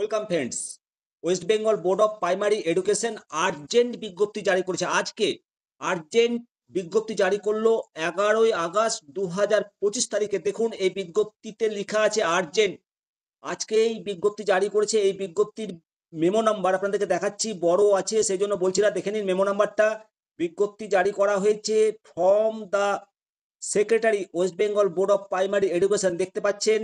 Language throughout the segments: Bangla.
Welcome friends. West Bengal board of primary education urgent বিজ্ঞপ্তি জারি করেছে। আজকে আর্জেন্ট বিজ্ঞপ্তি জারি করলো 11ই আগস্ট 2025 তারিখে। দেখুন এই বিজ্ঞপ্তিতে লেখা আছে আর্জেন্ট। আজকে এই বিজ্ঞপ্তি জারি করেছে। এই বিজ্ঞপ্তির মেমো নাম্বার আপনাদেরকে দেখাচ্ছি, বড় আছে সেই জন্য বলছি না, দেখে নিন মেমো নাম্বারটা। বিজ্ঞপ্তি জারি করা হয়েছে from the secretary West Bengal board of primary education. দেখতে পাচ্ছেন,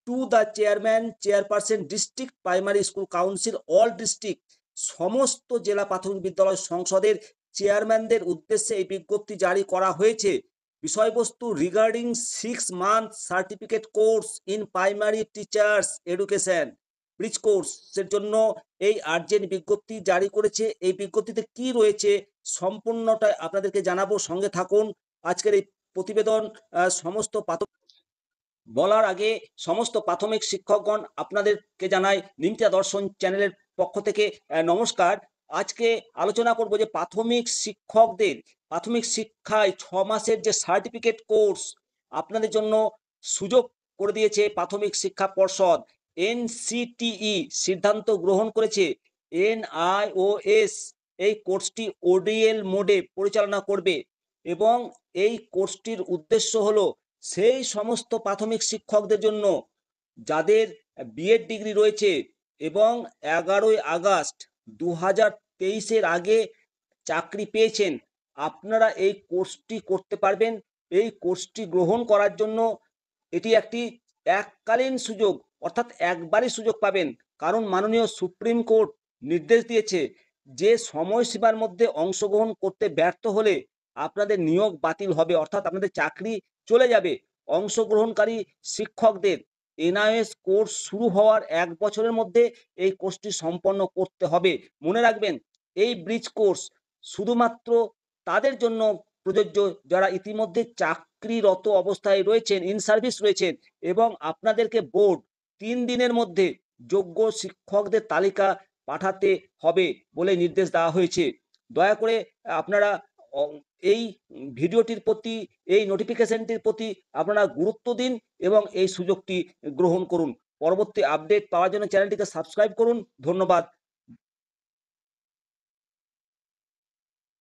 to the chairman chairperson district primary school council all district, সমস্ত জেলা প্রাথমিক বিদ্যালয় সংসদের চেয়ারম্যানদের উদ্দেশ্যে এই বিজ্ঞপ্তি জারি করা হয়েছে। বিষয়বস্তু regarding 6 month certificate course in primary teachers education bridge কোর্সের জন্য এই আর্জেন্ট বিজ্ঞপ্তি জারি করেছে। এই বিজ্ঞপ্তিতে কি রয়েছে সম্পূর্ণটা আপনাদেরকে জানাবো, সঙ্গে থাকুন। আজকের এই প্রতিবেদন সমস্ত বলার আগে সমস্ত প্রাথমিক শিক্ষকগণ আপনাদেরকে জানাই নিমতা দর্শন চ্যানেলের পক্ষ থেকে নমস্কার। আজকে আলোচনা করব যে প্রাথমিক শিক্ষকদের প্রাথমিক শিক্ষায় 6 মাসের যে সার্টিফিকেট কোর্স আপনাদের জন্য সুযোগ করে দিয়েছে প্রাথমিক শিক্ষা পর্ষদ। এনসিটিই সিদ্ধান্ত গ্রহণ করেছে এনআইওএস এই কোর্সটি ওডিএল মোডে পরিচালনা করবে এবং এই কোর্সটির উদ্দেশ্য হলো সেই সমস্ত প্রাথমিক শিক্ষকদের জন্য যাদের বিএড ডিগ্রি রয়েছে এবং 11ই আগস্ট 2023-এর আগে চাকরি পেয়েছেন। আপনারা এই কোর্সটি করতে পারবেন। এই কোর্সটি গ্রহণ করার জন্য এটি একটি এককালীন সুযোগ, অর্থাৎ একবারই সুযোগ পাবেন। কারণ মাননীয় সুপ্রিম কোর্ট নির্দেশ দিয়েছে যে সময়সীমার মধ্যে অংশগ্রহণ করতে ব্যর্থ হলে আপনাদের নিয়োগ বাতিল হবে, অর্থাৎ আপনাদের চাকরি চলে যাবে। অংশগ্রহণকারী শিক্ষকদের এনআইএস কোর্স শুরু হওয়ার 1 বছরের মধ্যে এই কোর্সটি সম্পন্ন করতে হবে। মনে রাখবেন, এই ব্রিজ কোর্স শুধুমাত্র তাদের জন্য প্রযোজ্য যারা ইতিমধ্যে চাকরিরত অবস্থায় রয়েছেন, ইন সার্ভিস রয়েছেন, এবং আপনাদেরকে বোর্ড 3 দিনের মধ্যে যোগ্য শিক্ষকদের তালিকা পাঠাতে হবে বলে নির্দেশ দেওয়া হয়েছে। দয়া করে আপনারা এই ভিডিওটির প্রতি, এই নোটিফিকেশনটির প্রতি আপনারা গুরুত্ব দিন এবং এই সুযোগটি গ্রহণ করুন। পরবর্তী আপডেট পাওয়ার জন্য চ্যানেলটিকে সাবস্ক্রাইব করুন। ধন্যবাদ।